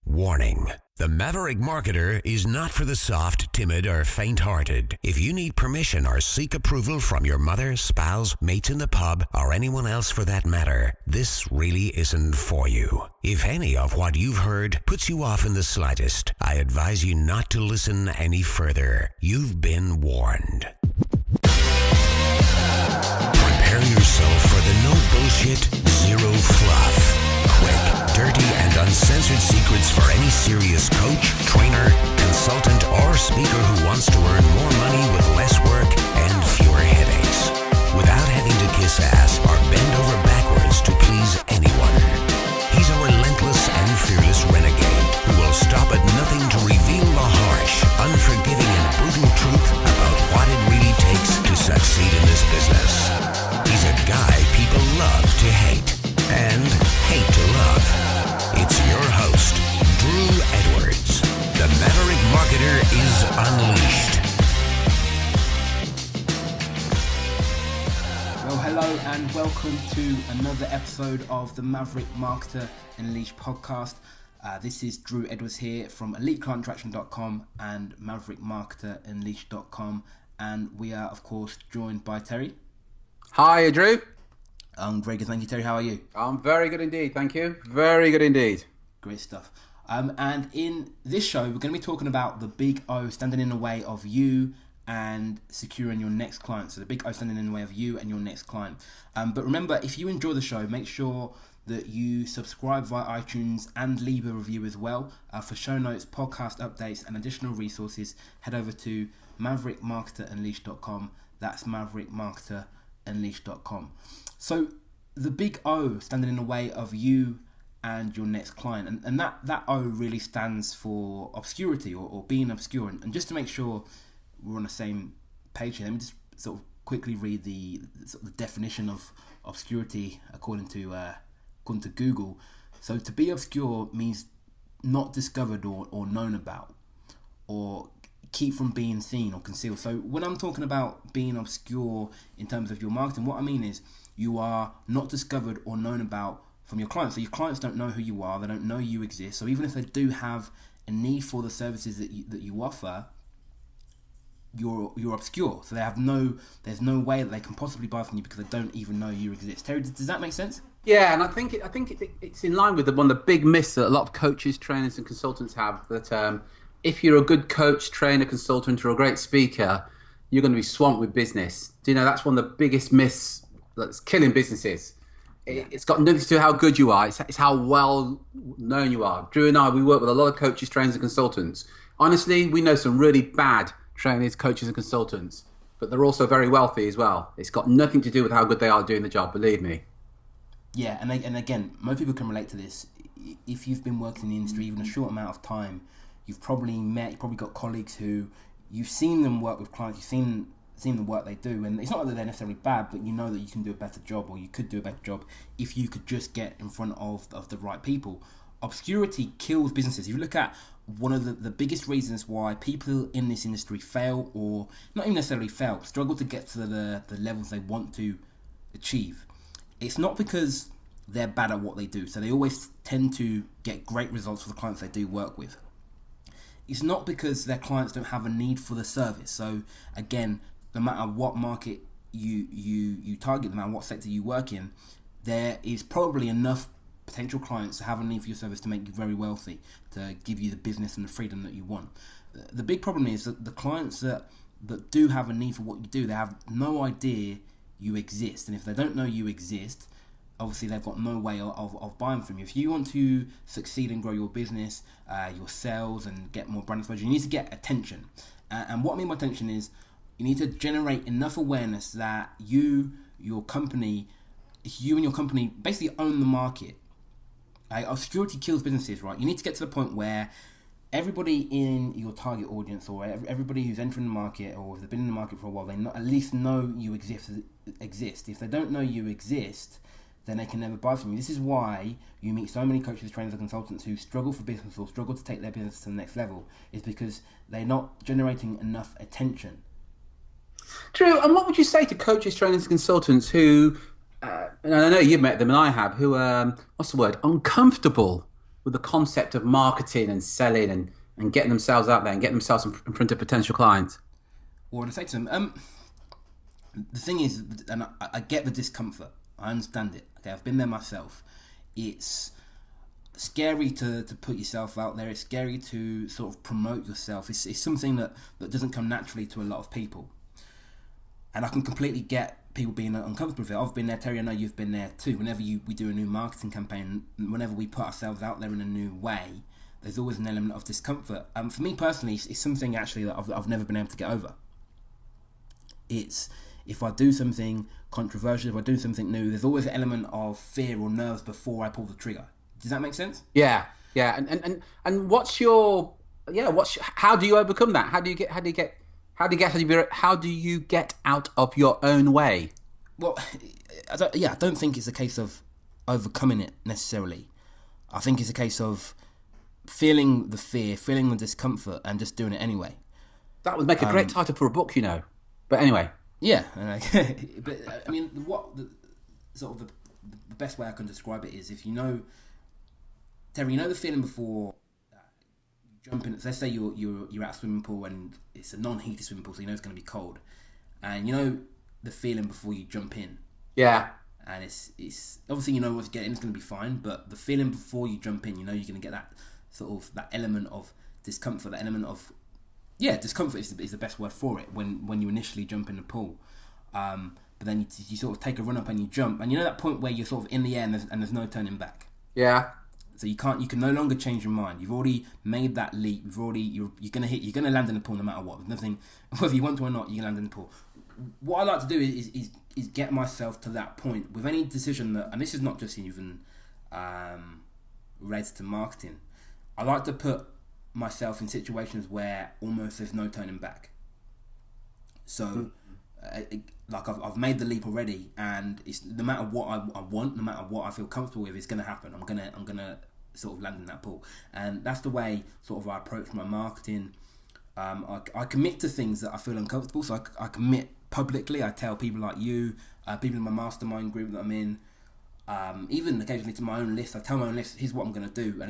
Warning. The Maverick Marketer is not for the soft, timid, or faint-hearted. If you need permission or seek approval from your mother, spouse, mates in the pub, or anyone else for that matter, this really isn't for you. If any of what you've heard puts you off in the slightest, I advise you not to listen any further. You've been warned. Prepare yourself for the no bullshit, zero fluff. Quick, dirty, and uncensored secrets for any serious coach, trainer, consultant, or speaker who wants to earn more money with less work and fewer headaches, without having to kiss ass or bend over backwards to please anyone. He's a relentless and fearless renegade who will stop at nothing to reveal the harsh, unforgiving, and brutal truth about what it really takes to succeed in this business. He's a guy people love to hate and hate to love. It's your host, Drew Edwards. The Maverick Marketer is unleashed. Well, hello and welcome to another episode of the Maverick Marketer Unleashed podcast. This is Drew Edwards here from EliteClientTraction.com and MaverickMarketerUnleashed.com, and we are, of course, joined by Terry. Hi, Drew. I'm very good, thank you, Terry. How are you? I'm very good indeed, thank you. Very good indeed. Great stuff. And in this show, we're going to be talking about the big O standing in the way of you and securing your next client. So the big O standing in the way of you and your next client. But remember, if you enjoy the show, make sure that you subscribe via iTunes and leave a review as well. For show notes, podcast updates, and additional resources, head over to MaverickMarketerUnleashed.com. That's MaverickMarketerUnleashed.com. So the big O standing in the way of you and your next client, and that O really stands for obscurity or being obscure. And just to make sure we're on the same page here, let me just sort of quickly read the definition of obscurity according to Google. So to be obscure means not discovered or known about, or keep from being seen or concealed. So when I'm talking about being obscure in terms of your marketing, what I mean is you are not discovered or known about from your clients. So your clients don't know who you are, they don't know you exist. So even if they do have a need for the services that you offer, you're obscure. So there's no way that they can possibly buy from you because they don't even know you exist. Terry, does that make sense? Yeah, and I think it's in line with one of the big myths that a lot of coaches, trainers, and consultants have, that if you're a good coach, trainer, consultant, or a great speaker, you're going to be swamped with business. Do you know that's one of the biggest myths that's killing businesses? It's got nothing to do with how good you are. It's how well known you are. Drew and I, we work with a lot of coaches, trainers, and consultants. Honestly, we know some really bad trainers, coaches, and consultants, but they're also very wealthy as well. It's got nothing to do with how good they are doing the job, believe me. Yeah, and again, most people can relate to this. If you've been working in the industry even a short amount of time, you've probably got colleagues who you've seen them work with clients, you've seen the work they do, and it's not that they're necessarily bad, but you know that you can do a better job, or you could do a better job if you could just get in front of the right people. Obscurity kills businesses. If you look at one of the biggest reasons why people in this industry fail, or not even necessarily fail, struggle to get to the levels they want to achieve, it's not because they're bad at what they do. So they always tend to get great results for the clients they do work with. It's not because their clients don't have a need for the service. So again, no matter what market you target, no matter what sector you work in, there is probably enough potential clients to have a need for your service to make you very wealthy, to give you the business and the freedom that you want. The big problem is that the clients that do have a need for what you do, they have no idea you exist. And if they don't know you exist, obviously they've got no way of buying from you. If you want to succeed and grow your business, your sales, and get more brand exposure, you need to get attention. And what I mean by attention is you need to generate enough awareness that you and your company basically own the market. Obscurity kills businesses, right? You need to get to the point where everybody in your target audience, or everybody who's entering the market, or if they've been in the market for a while, they at least know you exist. If they don't know you exist, then they can never buy from you. This is why you meet so many coaches, trainers, and consultants who struggle for business or struggle to take their business to the next level, is because they're not generating enough attention. Drew, and what would you say to coaches, trainers, and consultants who, and I know you've met them and I have, who are, uncomfortable with the concept of marketing and selling and getting themselves out there and getting themselves in front of potential clients? What would I say to them? The thing is, and I get the discomfort. I understand it. Okay, I've been there myself. It's scary to put yourself out there. It's scary to sort of promote yourself. It's something that doesn't come naturally to a lot of people. And I can completely get people being uncomfortable with it. I've been there, Terry. I know you've been there too. Whenever we do a new marketing campaign, whenever we put ourselves out there in a new way, there's always an element of discomfort. For me personally, it's something actually that I've never been able to get over. It's if I do something controversial, if I do something new, there's always an element of fear or nerves before I pull the trigger. Does that make sense? Yeah. And what's your how do you overcome that? How do you get out of your own way? Well, I don't think it's a case of overcoming it necessarily. I think it's a case of feeling the fear, feeling the discomfort, and just doing it anyway. That would make a great title for a book, you know. But anyway. Yeah, but I mean, the best way I can describe it is if you know, Terry, you know the feeling before you jump in. Let's say you're at a swimming pool and it's a non-heated swimming pool, so you know it's going to be cold, and you know the feeling before you jump in. Yeah. And it's obviously you know what to get in, it's going to be fine, but the feeling before you jump in, you know you're going to get that sort of that element of discomfort, that element of discomfort is the best word for it when you initially jump in the pool. But then you sort of take a run up and you jump, and you know that point where you're sort of in the air and there's no turning back. Yeah. So you can no longer change your mind. You've already made that leap. You're gonna land in the pool no matter what. There's nothing, whether you want to or not, you can land in the pool. What I like to do is get myself to that point with any decision that, and this is not just even related to marketing. I like to put myself in situations where almost there's no turning back. So, like I've made the leap already, and it's no matter what I want, no matter what I feel comfortable with, it's gonna happen. I'm gonna sort of land in that pool, and that's the way sort of I approach my marketing. I commit to things that I feel uncomfortable, so I commit publicly. I tell people like you, people in my mastermind group that I'm in, even occasionally to my own list. I tell my own list, here's what I'm gonna do,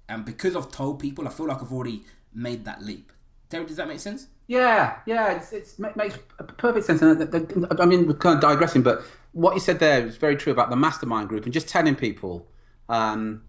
and because I've told people, I feel like I've already made that leap. Terry, does that make sense? Yeah, it makes perfect sense. And I mean, we're kind of digressing, but what you said there is very true about the mastermind group and just telling people. And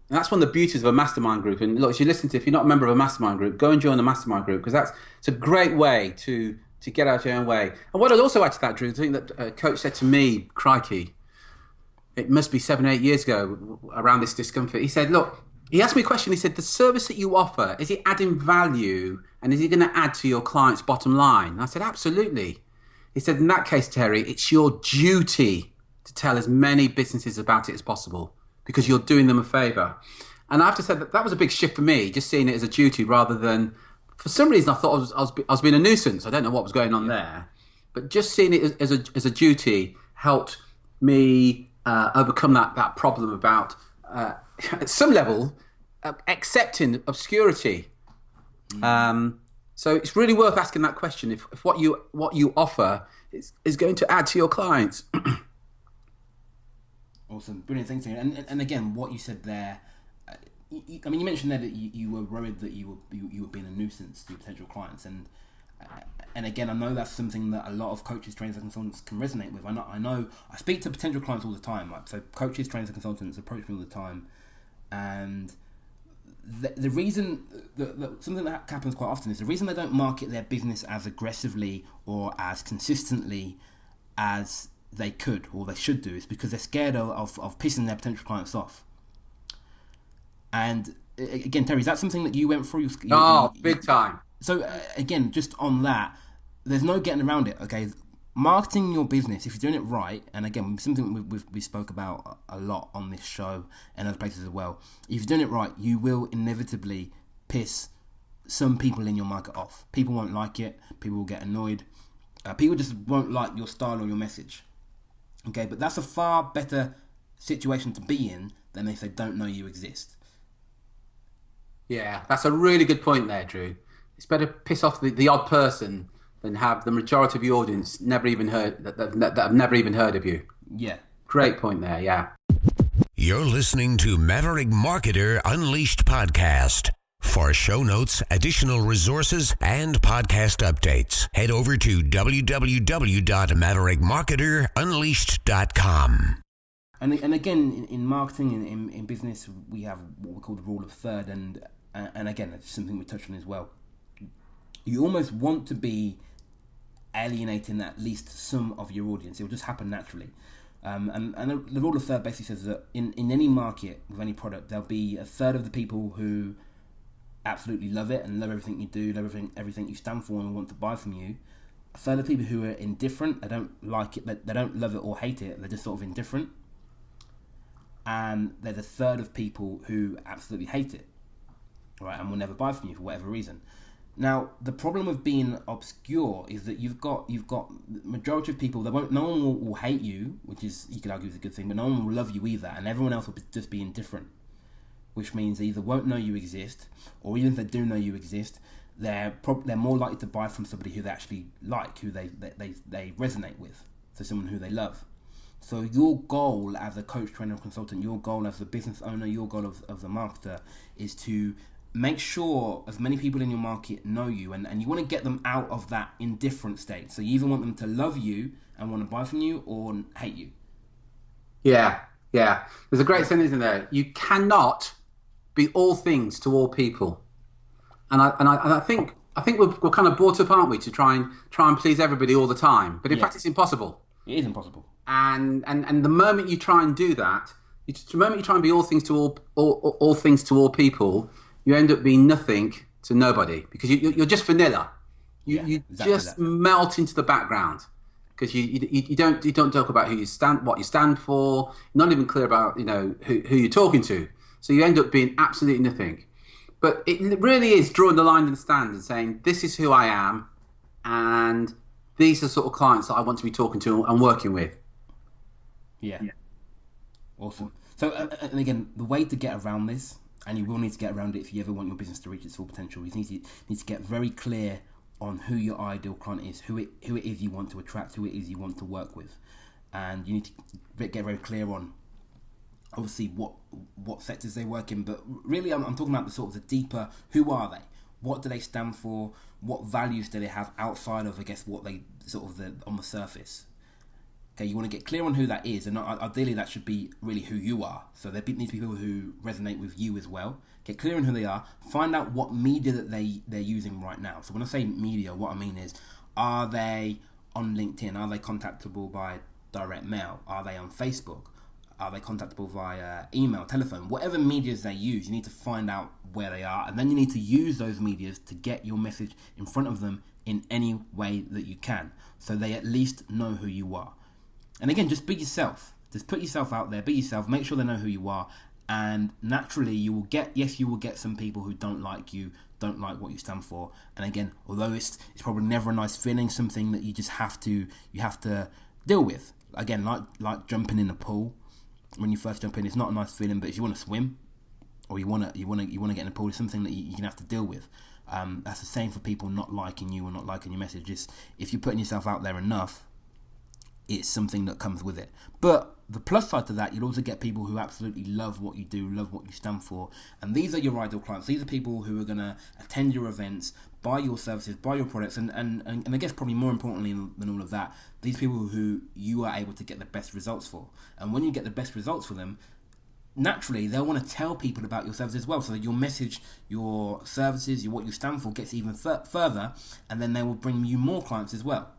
that's one of the beauties of a mastermind group. And look, if you're not a member of a mastermind group, go and join the mastermind group, because it's a great way to get out of your own way. And what I'd also add to that, Drew, the thing that a coach said to me, crikey, it must be 7-8 years ago, around this discomfort. He said, look, he asked me a question. He said, the service that you offer, is it adding value, and is it going to add to your client's bottom line? And I said, absolutely. He said, in that case, Terry, it's your duty to tell as many businesses about it as possible, because you're doing them a favour. And I have to say that was a big shift for me, just seeing it as a duty rather than, for some reason, I thought I was being a nuisance. I don't know what was going on there. But just seeing it as a duty helped me overcome that problem about, at some level, accepting obscurity. So it's really worth asking that question. If what you offer is going to add to your clients. Awesome, brilliant, thanks. And again, what you said there. I mean, you mentioned there that you were worried that you were being a nuisance to your potential clients, and again, I know that's something that a lot of coaches, trainers, and consultants can resonate with. I know I speak to potential clients all the time. Like, so coaches, trainers, and consultants approach me all the time, and the reason that something that happens quite often is the reason they don't market their business as aggressively or as consistently as they could or they should do is because they're scared of pissing their potential clients off. And again, Terry, is that something that you went through? Big time. So again, just on that, there's no getting around it. Okay, marketing your business, if you're doing it right, and again, something we spoke about a lot on this show and other places as well. If you're doing it right, you will inevitably piss some people in your market off. People won't like it. People will get annoyed. People just won't like your style or your message. Okay, but that's a far better situation to be in than if they don't know you exist. Yeah, that's a really good point there, Drew. It's better piss off the odd person than have the majority of your audience never even heard that have never even heard of you. Yeah. Great point there, yeah. You're listening to Maverick Marketer Unleashed podcast. For show notes, additional resources, and podcast updates, head over to www.maverickmarketerunleashed.com. And again, in marketing and in business, we have what we call the rule of third, and again, it's something we touched on as well. You almost want to be alienating at least some of your audience. It will just happen naturally. And the rule of third basically says that in any market with any product, there'll be a third of the people who absolutely love it and love everything you do, love everything you stand for and want to buy from you. A third of people who are indifferent, they don't like it, they don't love it or hate it, they're just sort of indifferent. And there's a third of people who absolutely hate it, right, and will never buy from you for whatever reason. Now, the problem with being obscure is that you've got the majority of people, no one will hate you, which is, you could argue is a good thing, but no one will love you either, and everyone else will just be indifferent, which means they either won't know you exist, or even if they do know you exist, they're more likely to buy from somebody who they actually like, who they resonate with, so someone who they love. So your goal as a coach, trainer, or consultant, your goal as a business owner, your goal of the marketer is to make sure as many people in your market know you, and you want to get them out of that indifferent state. So you either want them to love you and want to buy from you, or hate you. Yeah. There's a great sentence in there. You cannot be all things to all people. And I think we're kind of brought up, aren't we, to try and please everybody all the time. But in fact, it's impossible. It is impossible. And the moment you try and do that, the moment you try and be all things to all things to all people, you end up being nothing to nobody, because you're just vanilla. You exactly just melt into the background, because you don't talk about what you stand for. You're not even clear about who you're talking to. So you end up being absolutely nothing. But it really is drawing the line in the sand and saying, this is who I am, and these are the sort of clients that I want to be talking to and working with. Yeah. Awesome. So, and again, the way to get around this, and you will need to get around it if you ever want your business to reach its full potential, you need to get very clear on who your ideal client is, who it is you want to attract, who it is you want to work with. And you need to get very clear on, obviously, what sectors they work in, but really I'm talking about the sort of the deeper, who are they? What do they stand for? What values do they have outside of, I guess, what they sort of on the surface? Okay, you want to get clear on who that is, and ideally that should be really who you are. So there needs to be people who resonate with you as well. Get clear on who they are. Find out what media that they're using right now. So when I say media, what I mean is, are they on LinkedIn? Are they contactable by direct mail? Are they on Facebook? Are they contactable via email, telephone? Whatever medias they use, you need to find out where they are, and then you need to use those medias to get your message in front of them in any way that you can, so they at least know who you are. And again, just be yourself. Just put yourself out there, be yourself, make sure they know who you are, and naturally you will get some people who don't like you, don't like what you stand for. And again, although it's probably never a nice feeling, something that you just have to deal with. Again, like jumping in a pool. When you first jump in, it's not a nice feeling, but if you want to swim, or you want to get in a pool, it's something that you're gonna have to deal with. That's the same for people not liking you or not liking your message. Just if you're putting yourself out there enough, it's something that comes with it. But the plus side to that, you'll also get people who absolutely love what you do, love what you stand for, and these are your ideal clients. These are people who are gonna attend your events, buy your services, buy your products, and I guess probably more importantly than all of that, these people who you are able to get the best results for. And when you get the best results for them, naturally they'll want to tell people about your services as well, so that your message, your services, what you stand for gets even further, and then they will bring you more clients as well.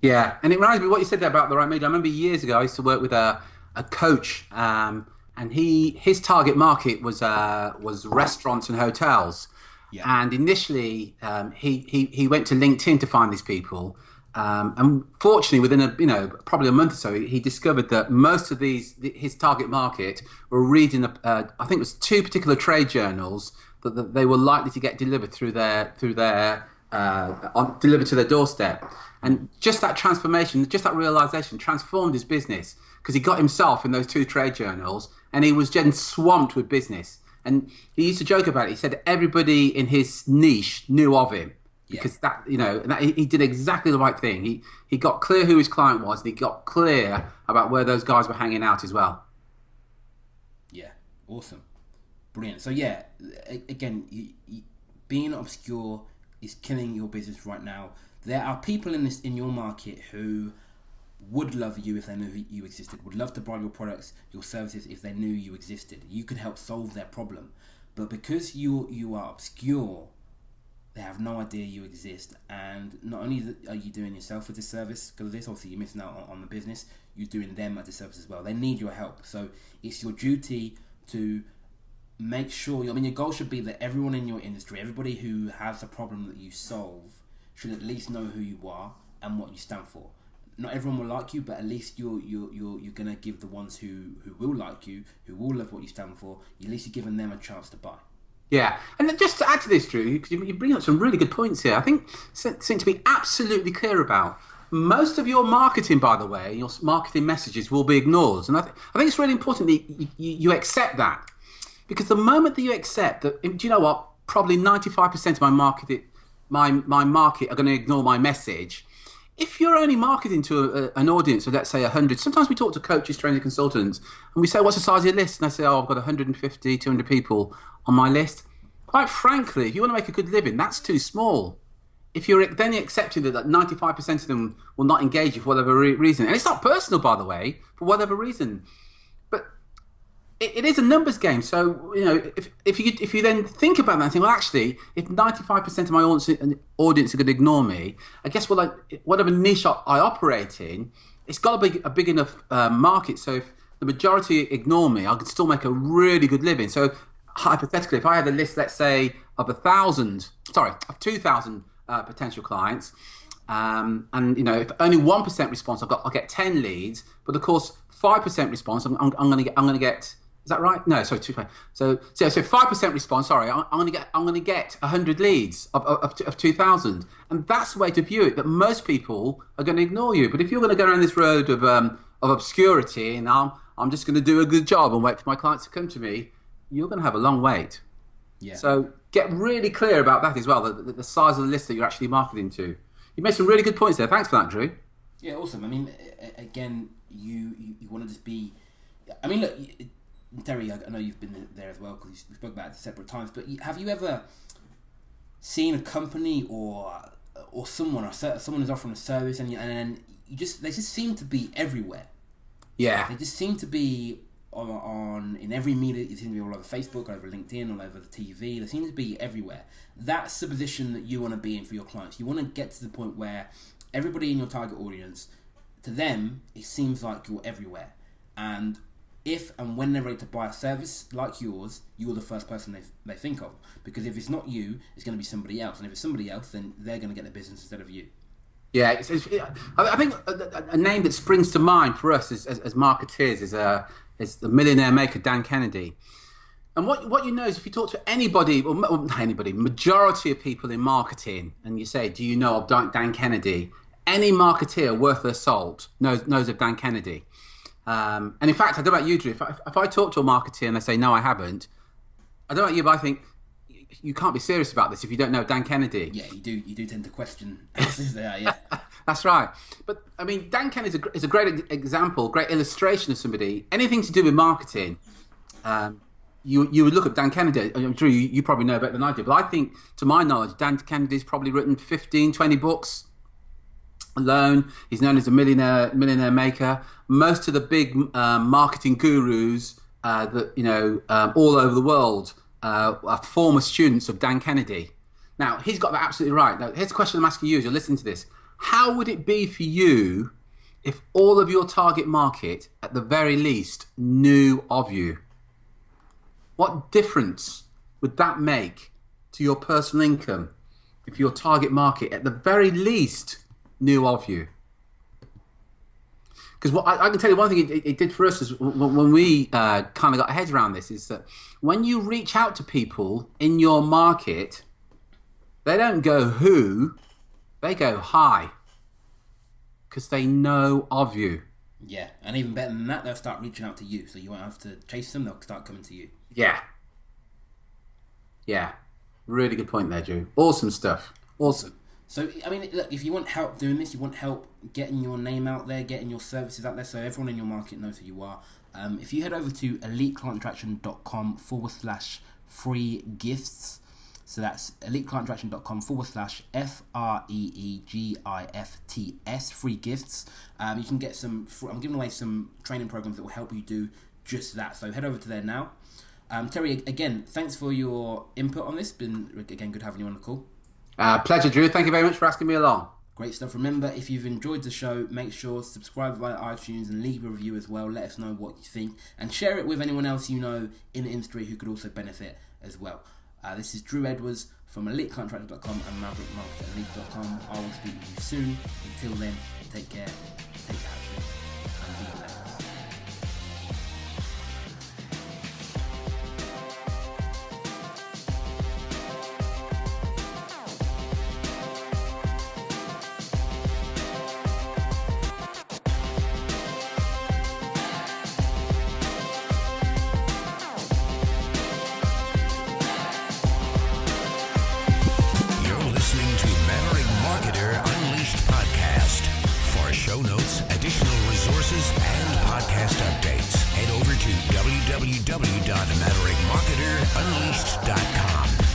Yeah, and it reminds me of what you said there about the right media. I remember years ago I used to work with a coach, and his target market was restaurants and hotels. Yeah. And initially he went to LinkedIn to find these people, and fortunately within probably a month or so he discovered that most of his target market were reading I think it was 2 particular trade journals that they were likely to get delivered delivered to their doorstep. And just that transformation, just that realization transformed his business, because he got himself in those 2 trade journals and he was getting swamped with business. And he used to joke about it. He said everybody in his niche knew of him, because he did exactly the right thing. He got clear who his client was, and he got clear about where those guys were hanging out as well. Awesome. Brilliant. So yeah, again, being obscure is killing your business right now. There are people in your market who would love you if they knew you existed, would love to buy your products, your services if they knew you existed. You could help solve their problem. But because you are obscure, they have no idea you exist. And not only are you doing yourself a disservice because of this, obviously you're missing out on the business, you're doing them a disservice as well. They need your help. So it's your duty to make sure, your goal should be that everyone in your industry, everybody who has a problem that you solve, should at least know who you are and what you stand for. Not everyone will like you, but at least you're gonna give the ones who will like you, who will love what you stand for, at least you're giving them a chance to buy. Yeah, and just to add to this, Drew, because you bring up some really good points here. I think something to be absolutely clear about. Most of your marketing, by the way, your marketing messages will be ignored, and I think it's really important that you accept that, because the moment that you accept that, do you know what? Probably 95% of my market are going to ignore my message. If you're only marketing to an audience of, let's say, 100, sometimes we talk to coaches, trainers, consultants, and we say, what's the size of your list? And they say, oh, I've got 150, 200 people on my list. Quite frankly, if you want to make a good living, that's too small. If you're then accepting that 95% of them will not engage you for whatever reason, and it's not personal, by the way, for whatever reason, but it is a numbers game. So, if you then think about that and think, well, actually, if 95% of my audience are going to ignore me, I guess whatever niche I operate in, it's got to be a big enough market. So if the majority ignore me, I can still make a really good living. So hypothetically, if I had a list, let's say, of 2,000 potential clients, and if only 1% response, I'll get 10 leads. But of course, 5% response, I'm going to get. Is that right? No, sorry, 2%. So 5% response. Sorry, I'm going to get 100 leads of 2,000, and that's the way to view it. That most people are going to ignore you. But if you're going to go down this road of obscurity, and I'm just going to do a good job and wait for my clients to come to me, you're going to have a long wait. Yeah. So get really clear about that as well. The size of the list that you're actually marketing to. You made some really good points there. Thanks for that, Drew. Yeah, awesome. Again, you want to just be. Look. Terry, I know you've been there as well because we spoke about it separate times. But have you ever seen a company or someone who's offering a service and they just seem to be everywhere? Yeah, they just seem to be on in every media. It seems to be all over Facebook, all over LinkedIn, all over the TV. They seem to be everywhere. That's the position that you want to be in for your clients. You want to get to the point where everybody in your target audience, to them, it seems like you're everywhere, and if and when they're ready to buy a service like yours, you're the first person they think of. Because if it's not you, it's going to be somebody else. And if it's somebody else, then they're going to get the business instead of you. Yeah, I think a name that springs to mind for us as marketeers is the millionaire maker, Dan Kennedy. And what you know is if you talk to anybody, or not anybody, majority of people in marketing, and you say, do you know of Dan Kennedy? Any marketeer worth their salt knows of Dan Kennedy. And in fact, I don't know about you, Drew. If I talk to a marketer and they say, no, I haven't, I don't know about you, but I think you can't be serious about this if you don't know Dan Kennedy. Yeah, you do tend to question answers there, yeah. That's right. But, Dan Kennedy is a great example, great illustration of somebody, anything to do with marketing. You would look at Dan Kennedy. Drew, you probably know better than I do, but I think, to my knowledge, Dan Kennedy's probably written 15, 20 books alone. He's known as a millionaire maker. Most of the big marketing gurus that all over the world are former students of Dan Kennedy. Now, he's got that absolutely right. Now, here's a question I'm asking you as you're listening to this. How would it be for you if all of your target market, at the very least, knew of you? What difference would that make to your personal income if your target market, at the very least, knew of you? Because what I can tell you, one thing it did for us is when we kind of got our heads around this, is that when you reach out to people in your market, they don't go who, they go hi, because they know of you. Yeah, and even better than that, they'll start reaching out to you, so you won't have to chase them, they'll start coming to you. Yeah, really good point there, Drew. Awesome stuff. Awesome. So, look, if you want help doing this, you want help getting your name out there, getting your services out there, so everyone in your market knows who you are, If you head over to eliteclientattraction.com/free gifts, so that's eliteclientattraction.com/FREEGIFTS, free gifts. You can get I'm giving away some training programs that will help you do just that. So head over to there now. Terry, again, thanks for your input on this. Been, again, good having you on the call. Pleasure, Drew. Thank you very much for asking me along. Great stuff. Remember, if you've enjoyed the show, make sure to subscribe via iTunes and leave a review as well. Let us know what you think and share it with anyone else you know in the industry who could also benefit as well. This is Drew Edwards from elitecontractor.com and maverickmarketelite.com. I will speak with you soon. Until then, take care, take action, and be blessed. Show notes, additional resources, and podcast updates. Head over to www.maverickmarketerunleashed.com.